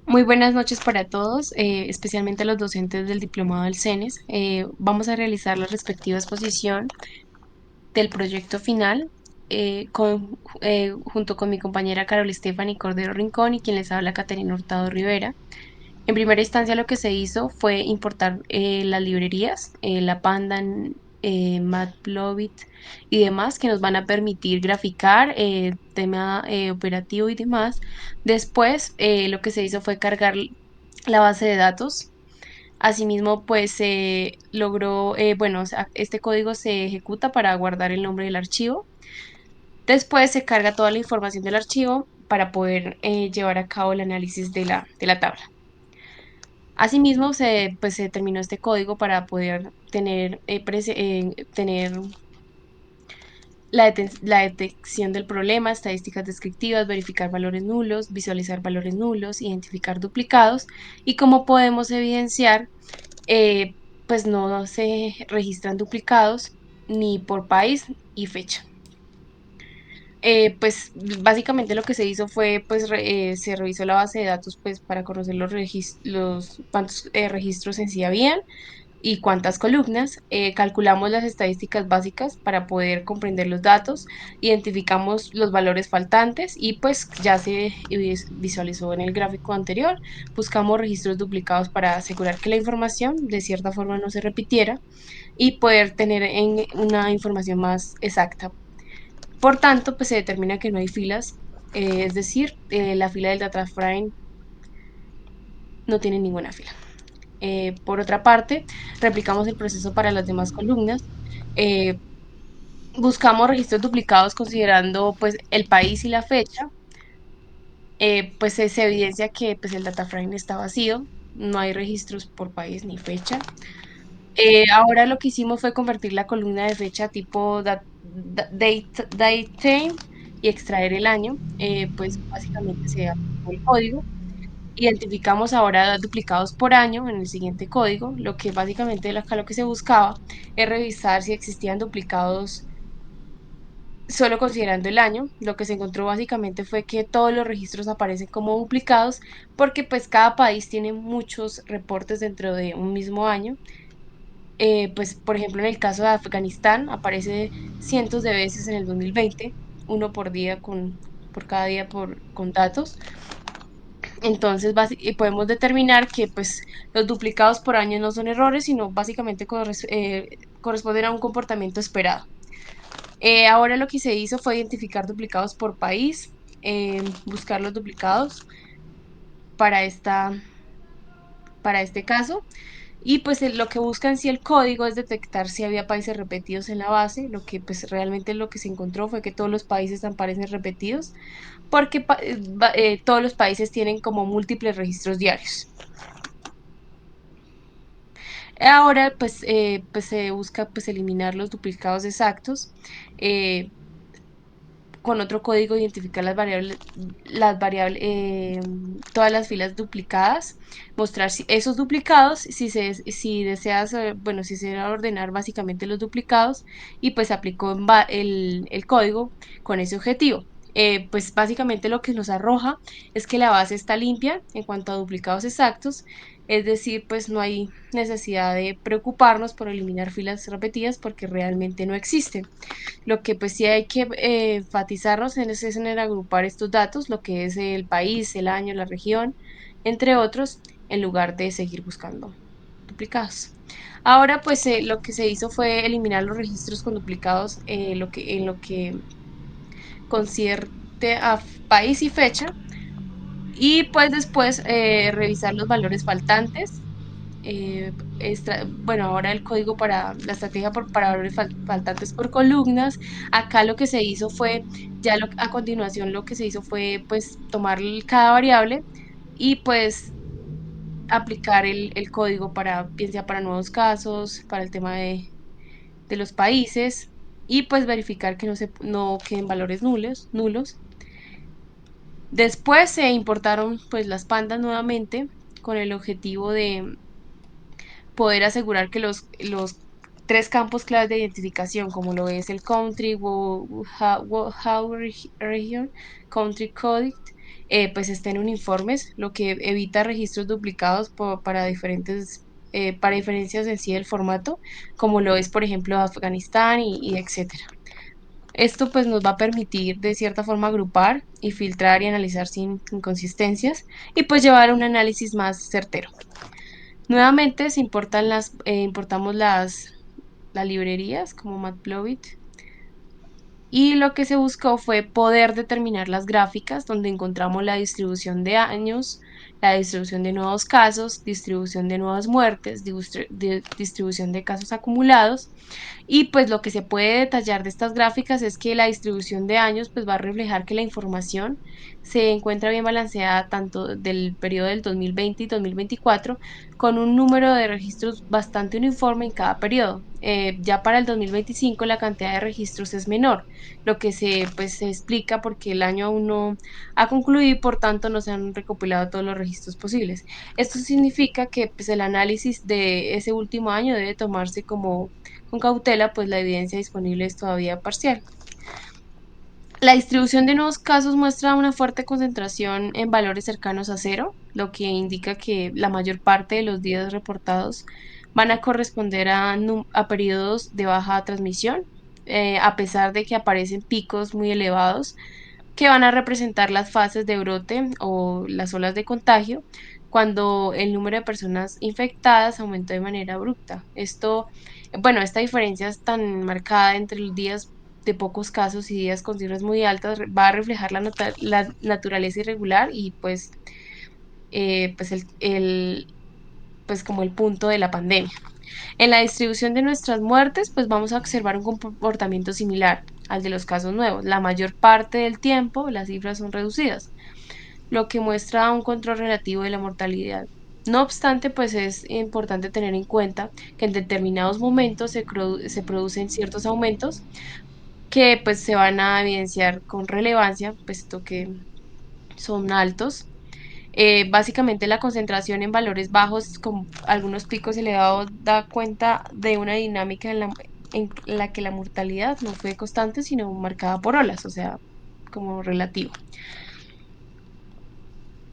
Muy buenas noches para todos, especialmente a los docentes del diplomado del CENES. Vamos a realizar la respectiva exposición del proyecto final junto con mi compañera Carol Stephanie Cordero Rincón y quien les habla Caterina Hurtado Rivera. En primera instancia lo que se hizo fue importar las librerías, la Pandan, Matplotlib y demás que nos van a permitir graficar tema operativo y demás. Después lo que se hizo fue cargar la base de datos. Asimismo, pues se logró, bueno, o sea, este código se ejecuta para guardar el nombre del archivo. Después se carga toda la información del archivo para poder llevar a cabo el análisis de la tabla. Asimismo, pues, se terminó este código para poder tener la detección del problema, estadísticas descriptivas, verificar valores nulos, visualizar valores nulos, identificar duplicados y como podemos evidenciar, eh, pues no se registran duplicados ni por país y fecha. Pues básicamente lo que se hizo fue, pues se revisó la base de datos pues para conocer cuántos registros en sí habían y cuántas columnas. Calculamos las estadísticas básicas para poder comprender los datos, identificamos los valores faltantes y pues ya se visualizó en el gráfico anterior. Buscamos registros duplicados para asegurar que la información de cierta forma no se repitiera y poder tener una información más exacta. Por tanto, pues se determina que no hay filas, es decir, la fila del data frame no tiene ninguna fila. Por otra parte, replicamos el proceso para las demás columnas. Eh, Buscamos registros duplicados considerando pues el país y la fecha. Pues se evidencia que pues, el data frame está vacío, no hay registros por país ni fecha. Ahora lo que hicimos fue convertir la columna de fecha tipo date time y extraer el año. Pues básicamente se aplicó el código. Identificamos ahora duplicados por año en el siguiente código. Lo que básicamente acá lo que se buscaba es revisar si existían duplicados solo considerando el año. Lo que se encontró básicamente fue que todos los registros aparecen como duplicados porque pues cada país tiene muchos reportes dentro de un mismo año. Pues, por ejemplo, en el caso de Afganistán, aparece cientos de veces en el 2020, uno por día por cada día con datos. Entonces, podemos determinar que pues, los duplicados por año no son errores, sino básicamente corresponden a un comportamiento esperado. Ahora lo que se hizo fue identificar duplicados por país, buscar los duplicados para, para este caso. Y pues lo que busca en sí el código es detectar si había países repetidos en la base. Lo que pues realmente lo que se encontró fue que todos los países aparecen repetidos porque todos los países tienen como múltiples registros diarios. Ahora pues se busca pues eliminar los duplicados exactos. eh, con otro código identificar todas las filas duplicadas, mostrar esos duplicados, si deseas, bueno, si se va a ordenar básicamente los duplicados y pues aplicó el código con ese objetivo. Pues básicamente lo que nos arroja es que la base está limpia en cuanto a duplicados exactos, es decir, pues no hay necesidad de preocuparnos por eliminar filas repetidas porque realmente no existen. Lo que pues sí hay que enfatizarnos es en el agrupar estos datos, lo que es el país, el año, la región, entre otros, en lugar de seguir buscando duplicados. Ahora pues lo que se hizo fue eliminar los registros con duplicados, en lo que concierne a país y fecha, y pues después revisar los valores faltantes. Bueno, ahora el código para la estrategia para valores faltantes por columnas. Acá lo que se hizo fue, a continuación lo que se hizo fue pues tomar cada variable y pues aplicar el código para, bien sea para nuevos casos, para el tema de los países y pues verificar que no queden valores nulos. Después se importaron pues las pandas nuevamente con el objetivo de poder asegurar que los tres campos claves de identificación, como lo es el country, region, country code pues estén uniformes, lo que evita registros duplicados para para diferencias en sí del formato, como lo es, por ejemplo, Afganistán y etcétera. Esto pues nos va a permitir de cierta forma agrupar y filtrar y analizar sin inconsistencias y pues llevar un análisis más certero. Nuevamente se importan importamos las librerías como Matplotlib y lo que se buscó fue poder determinar las gráficas donde encontramos la distribución de años, la distribución de nuevos casos, distribución de nuevas muertes, distribución de casos acumulados y pues lo que se puede detallar de estas gráficas es que la distribución de años pues va a reflejar que la información se encuentra bien balanceada tanto del periodo del 2020 y 2024 con un número de registros bastante uniforme en cada periodo. Ya para el 2025 la cantidad de registros es menor, lo que se explica porque el año aún no ha concluido y por tanto no se han recopilado todos los registros posibles. Esto significa que pues, el análisis de ese último año debe tomarse como con cautela, pues la evidencia disponible es todavía parcial. La distribución de nuevos casos muestra una fuerte concentración en valores cercanos a cero, lo que indica que la mayor parte de los días reportados van a corresponder a periodos de baja transmisión, a pesar de que aparecen picos muy elevados que van a representar las fases de brote o las olas de contagio cuando el número de personas infectadas aumentó de manera abrupta. Esta diferencia es tan marcada entre los días de pocos casos y días con cifras muy altas va a reflejar la naturaleza irregular y pues como el punto de la pandemia. En la distribución de nuestras muertes, pues vamos a observar un comportamiento similar al de los casos nuevos. La mayor parte del tiempo las cifras son reducidas, lo que muestra un control relativo de la mortalidad. No obstante, pues es importante tener en cuenta que en determinados momentos se producen ciertos aumentos que pues se van a evidenciar con relevancia, puesto que son altos. Básicamente la concentración en valores bajos con algunos picos elevados da cuenta de una dinámica en la que la mortalidad no fue constante, sino marcada por olas, o sea, como relativo.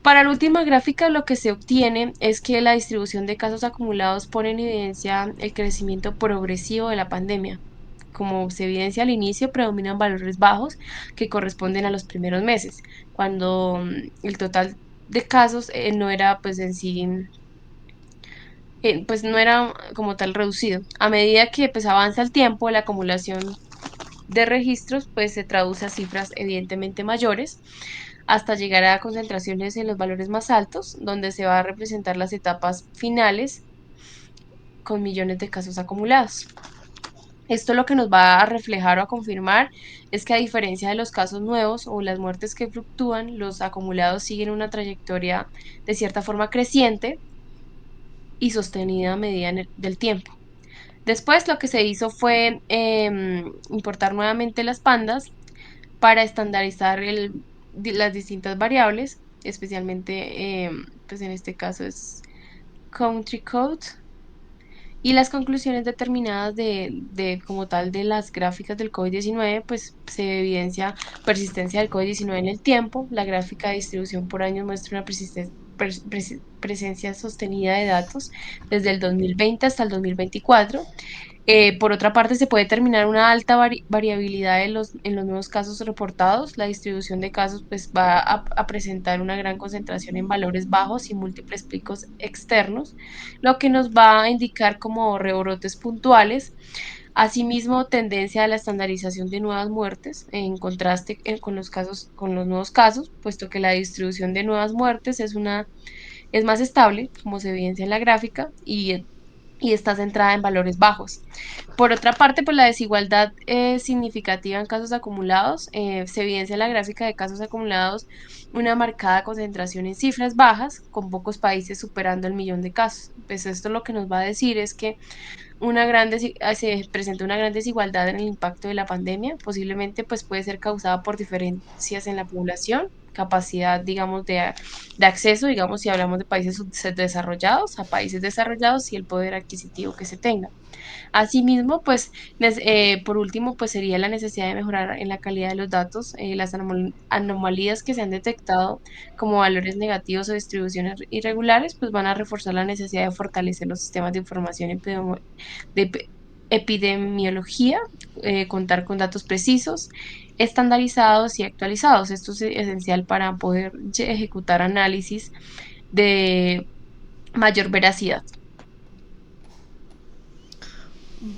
Para la última gráfica, lo que se obtiene es que la distribución de casos acumulados pone en evidencia el crecimiento progresivo de la pandemia. Como se evidencia al inicio, predominan valores bajos que corresponden a los primeros meses, cuando el total de casos no era pues en sí pues no era como tal reducido. A medida que pues avanza el tiempo, la acumulación de registros pues se traduce a cifras evidentemente mayores hasta llegar a concentraciones en los valores más altos, donde se va a representar las etapas finales con millones de casos acumulados. Esto lo que nos va a reflejar o a confirmar es que a diferencia de los casos nuevos o las muertes que fluctúan, los acumulados siguen una trayectoria de cierta forma creciente y sostenida a medida del tiempo. Después lo que se hizo fue importar nuevamente las pandas para estandarizar las distintas variables, especialmente pues en este caso es country code y las conclusiones determinadas como tal de las gráficas del COVID-19, pues se evidencia persistencia del COVID-19 en el tiempo. La gráfica de distribución por años muestra una presencia sostenida de datos desde el 2020 hasta el 2024. Por otra parte, se puede determinar una alta variabilidad en los nuevos casos reportados. La distribución de casos pues, va a presentar una gran concentración en valores bajos y múltiples picos externos, lo que nos va a indicar como rebrotes puntuales. Asimismo, tendencia a la estandarización de nuevas muertes, en contraste con los nuevos casos, puesto que la distribución de nuevas muertes es más estable, como se evidencia en la gráfica, y está centrada en valores bajos. Por otra parte, pues la desigualdad significativa en casos acumulados, se evidencia en la gráfica de casos acumulados una marcada concentración en cifras bajas, con pocos países superando el millón de casos. Pues esto lo que nos va a decir es que se presenta una gran desigualdad en el impacto de la pandemia, posiblemente pues puede ser causada por diferencias en la población capacidad, digamos, de acceso, digamos, si hablamos de países subdesarrollados a países desarrollados y el poder adquisitivo que se tenga. Asimismo, pues, por último, pues sería la necesidad de mejorar en la calidad de los datos. Las anomalías que se han detectado como valores negativos o distribuciones irregulares, pues van a reforzar la necesidad de fortalecer los sistemas de información de epidemiología, contar con datos precisos, estandarizados y actualizados. Esto es esencial para poder ejecutar análisis de mayor veracidad.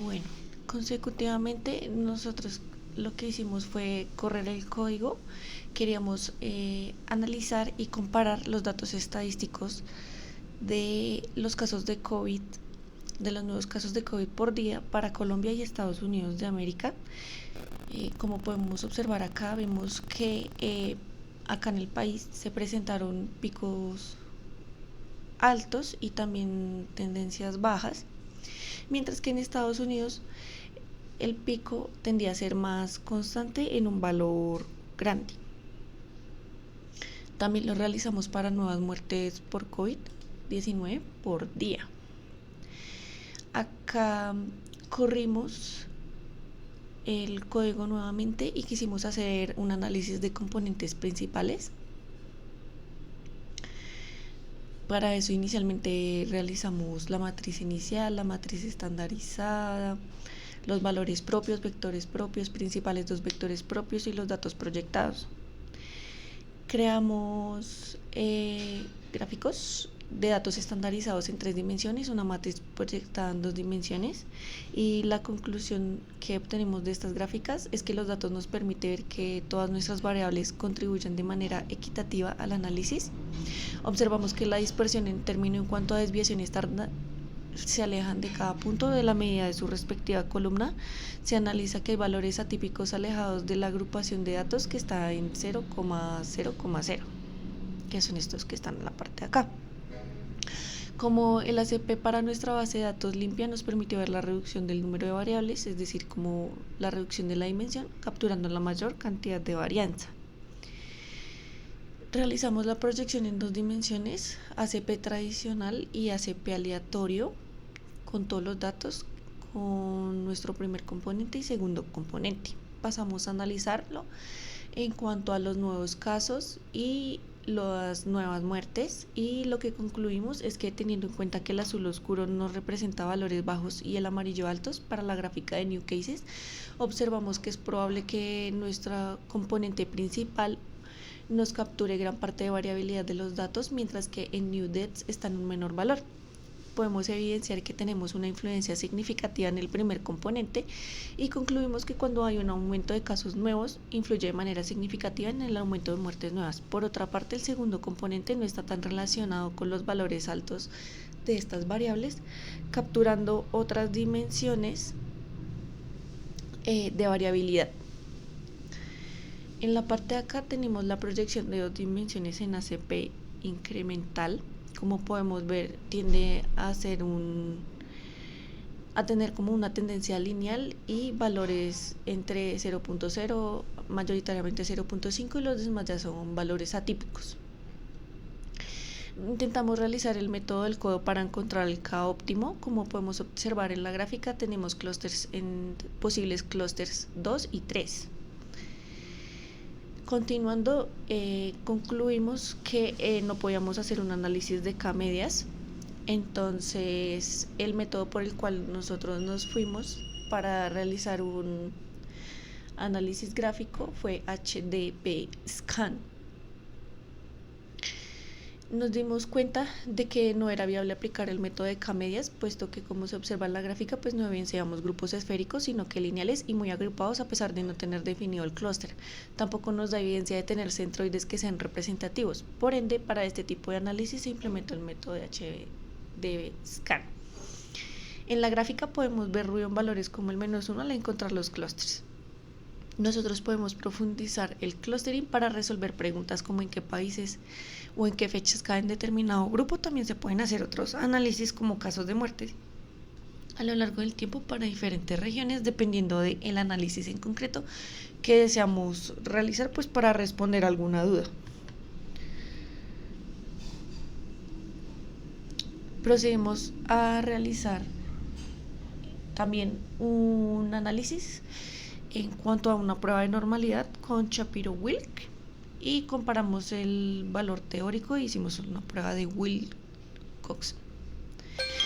Bueno, consecutivamente nosotros lo que hicimos fue correr el código. Queríamos analizar y comparar los datos estadísticos de los casos de COVID, de los nuevos casos de COVID por día para Colombia y Estados Unidos de América. Como podemos observar acá, vemos que acá en el país se presentaron picos altos y también tendencias bajas, mientras que en Estados Unidos el pico tendía a ser más constante en un valor grande. También lo realizamos para nuevas muertes por COVID-19 por día. Acá corrimos el código nuevamente y quisimos hacer un análisis de componentes principales. Para eso inicialmente realizamos la matriz inicial, la matriz estandarizada, los valores propios, vectores propios, principales dos vectores propios y los datos proyectados. Creamos gráficos de datos estandarizados en 3 dimensiones, una matriz proyectada en 2 dimensiones, y la conclusión que obtenemos de estas gráficas es que los datos nos permiten ver que todas nuestras variables contribuyen de manera equitativa al análisis. Observamos que la dispersión en términos en cuanto a desviación estándar se alejan de cada punto de la medida de su respectiva columna. Se analiza que hay valores atípicos alejados de la agrupación de datos que está en 0,0,0, que son estos que están en la parte de acá. Como el ACP para nuestra base de datos limpia nos permitió ver la reducción del número de variables, es decir, como la reducción de la dimensión, capturando la mayor cantidad de varianza. Realizamos la proyección en 2 dimensiones, ACP tradicional y ACP aleatorio, con todos los datos, con nuestro primer componente y segundo componente. Pasamos a analizarlo en cuanto a los nuevos casos y las nuevas muertes, y lo que concluimos es que, teniendo en cuenta que el azul oscuro nos representa valores bajos y el amarillo altos para la gráfica de New Cases, observamos que es probable que nuestra componente principal nos capture gran parte de variabilidad de los datos, mientras que en New Deaths está en un menor valor. Podemos evidenciar que tenemos una influencia significativa en el primer componente y concluimos que cuando hay un aumento de casos nuevos influye de manera significativa en el aumento de muertes nuevas. Por otra parte, el segundo componente no está tan relacionado con los valores altos de estas variables, capturando otras dimensiones de variabilidad. En la parte de acá tenemos la proyección de 2 dimensiones en ACP incremental. Como podemos ver, tiende a tener como una tendencia lineal y valores entre 0.0, mayoritariamente 0.5, y los demás ya son valores atípicos. Intentamos realizar el método del codo para encontrar el K óptimo. Como podemos observar en la gráfica, tenemos posibles clústeres 2 y 3. Continuando, concluimos que no podíamos hacer un análisis de K-medias. Entonces, el método por el cual nosotros nos fuimos para realizar un análisis gráfico fue HDP-Scan. Nos dimos cuenta de que no era viable aplicar el método de K-medias, puesto que, como se observa en la gráfica, pues no evidenciamos grupos esféricos, sino que lineales y muy agrupados, a pesar de no tener definido el clúster. Tampoco nos da evidencia de tener centroides que sean representativos. Por ende, para este tipo de análisis se implementó el método de HDP-Scan. En la gráfica podemos ver ruido en valores como el -1 al encontrar los clústeres. Nosotros podemos profundizar el clustering para resolver preguntas como en qué países o en qué fechas cae en determinado grupo. También se pueden hacer otros análisis como casos de muerte a lo largo del tiempo para diferentes regiones, dependiendo del análisis en concreto que deseamos realizar, pues para responder alguna duda. Procedemos a realizar también un análisis en cuanto a una prueba de normalidad con Shapiro-Wilk y comparamos el valor teórico e hicimos una prueba de Wilcox.